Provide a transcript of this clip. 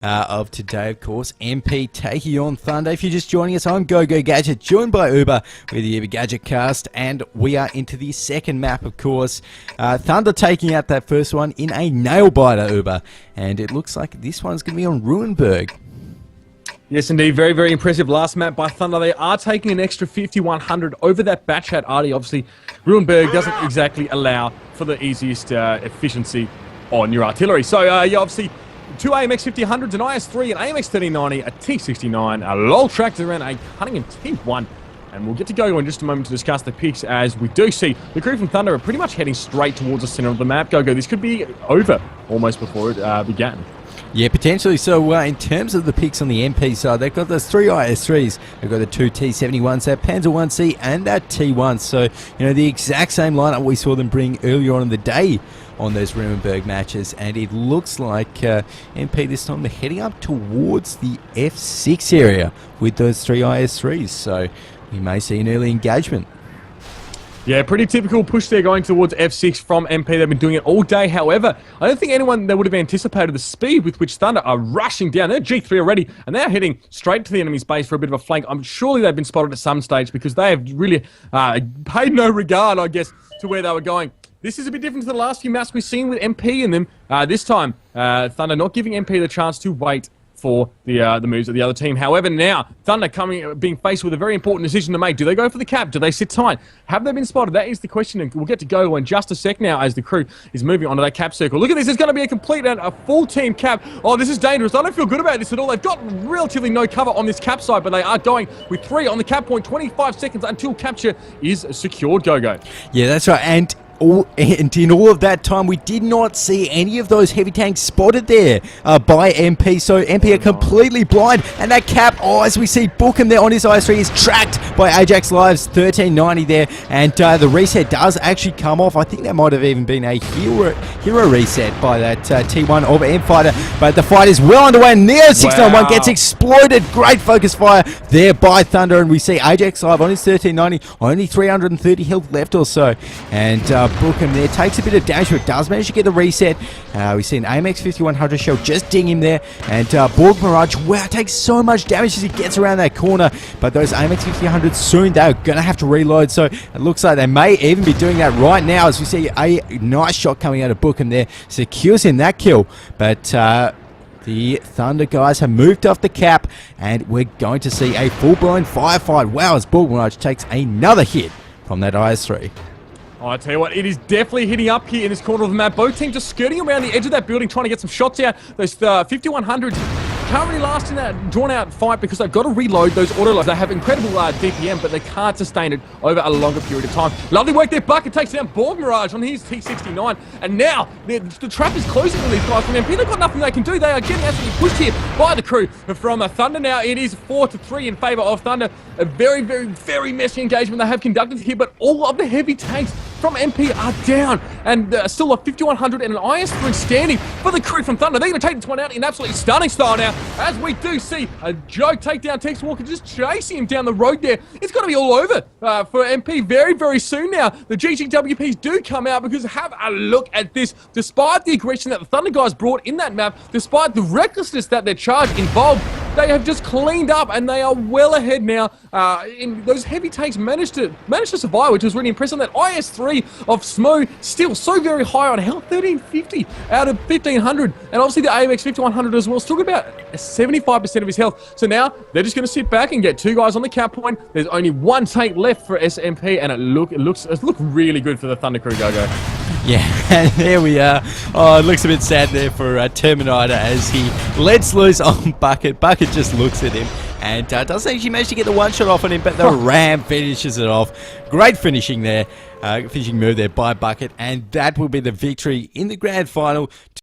Of today, of course, MP taking on Thunder. If you're just joining us, I'm Go Gadget, joined by Uber with the Uber Gadget Cast, and we are into the second map, of course. Thunder taking out that first one in a nail-biter, Uber, and it looks like this one's going to be on Ruinberg. Yes, indeed. Very, very impressive last map by Thunder. They are taking an extra 5,100 over that batch hat arty. Obviously, Ruinberg doesn't exactly allow for the easiest efficiency on your artillery. So, yeah, obviously, two AMX 50-100s, an IS-3, an AMX 3090, a T69, a LOL tractor, and a Cunningham T1. And we'll get to go in just a moment to discuss the picks, as we do see the crew from Thunder are pretty much heading straight towards the center of the map. Go, this could be over almost before it began. Yeah, potentially. So, in terms of the picks on the MP side, they've got those three IS-3s. They've got the two T71s, that Panzer 1C, and that T1. So, you know, the exact same lineup we saw them bring earlier on in the day on those Ruinberg matches. And it looks like MP this time they're heading up towards the F6 area with those three IS-3s. So, we may see an early engagement. Yeah, pretty typical push there going towards F6 from MP. They've been doing it all day. However, I don't think anyone that would have anticipated the speed with which Thunder are rushing down. They're G3 already, and they're heading straight to the enemy's base for a bit of a flank. I'm surely they've been spotted at some stage because they have really paid no regard, I guess, to where they were going. This is a bit different to the last few maps we've seen with MP in them. This time, Thunder not giving MP the chance to wait for the moves of the other team. However, now Thunder being faced with a very important decision to make. Do they go for the cap? Do they sit tight? Have they been spotted? That is the question, and we'll get to go in just a sec now as the crew is moving onto that cap circle. Look at this. It's going to be a complete and a full team cap. Oh, this is dangerous. I don't feel good about this at all. They've got relatively no cover on this cap side, but they are going with 3 on the cap point. 25 seconds until capture is secured, Go. Yeah, that's right. And in all of that time, we did not see any of those heavy tanks spotted there by MP. So MP are completely blind. And that cap, as we see Bookham there on his IS-3, is tracked by Ajax Live's 1390 there. And the reset does actually come off. I think that might have even been a hero reset by that T1 of M-Fighter. But the fight is well underway. Neo 691 gets exploded. Great focus fire there by Thunder. And we see Ajax Live on his 1390. Only 330 health left or so. And Bookham there takes a bit of damage, but does manage to get the reset. We see an AMX 5100 shell just ding him there, and Borg Mirage, wow, takes so much damage as he gets around that corner, but those AMX 5100s soon, they're going to have to reload, so it looks like they may even be doing that right now as we see a nice shot coming out of Bookham there, secures him that kill, but the Thunder guys have moved off the cap, and we're going to see a full-blown firefight. Wow, as Borg Mirage takes another hit from that IS-3. Oh, I tell you what, it is definitely hitting up here in this corner of the map. Both teams just skirting around the edge of that building, trying to get some shots out. Those 5100s can't really last in that drawn-out fight because they've got to reload those auto-loads. They have incredible DPM, but they can't sustain it over a longer period of time. Lovely work there. Bucket takes down Borg Mirage on his T69, and now the trap is closing on these guys from MP. They've got nothing they can do. They are getting absolutely pushed here by the crew from Thunder. Now it is 4-3 in favor of Thunder. A very, very, very messy engagement they have conducted here, but all of the heavy tanks from MP are down, and still a 5100 and an IS-3 standing for the crew from Thunder. They're going to take this one out in absolutely stunning style now, as we do see a joke takedown. Tex Walker just chasing him down the road there. It's going to be all over for MP very, very soon now. The GGWPs do come out because have a look at this. Despite the aggression that the Thunder guys brought in that map, despite the recklessness that their charge involved, they have just cleaned up and they are well ahead now. In those heavy tanks managed to survive, which was really impressive. That IS-3 of Smo still so very high on health, 1350 out of 1500, and obviously the AMX 5100 as well, still about 75% of his health. So now they're just going to sit back and get 2 guys on the cap point. There's only 1 tank left for SMP, and it looks really good for the Thunder crew. Go. Yeah, and there we are. Oh, it looks a bit sad there for Terminator as he lets loose on Bucket. Bucket just looks at him and doesn't actually manage to get the one shot off on him, but the Ram finishes it off. Great finishing there, finishing move there by Bucket, and that will be the victory in the grand final.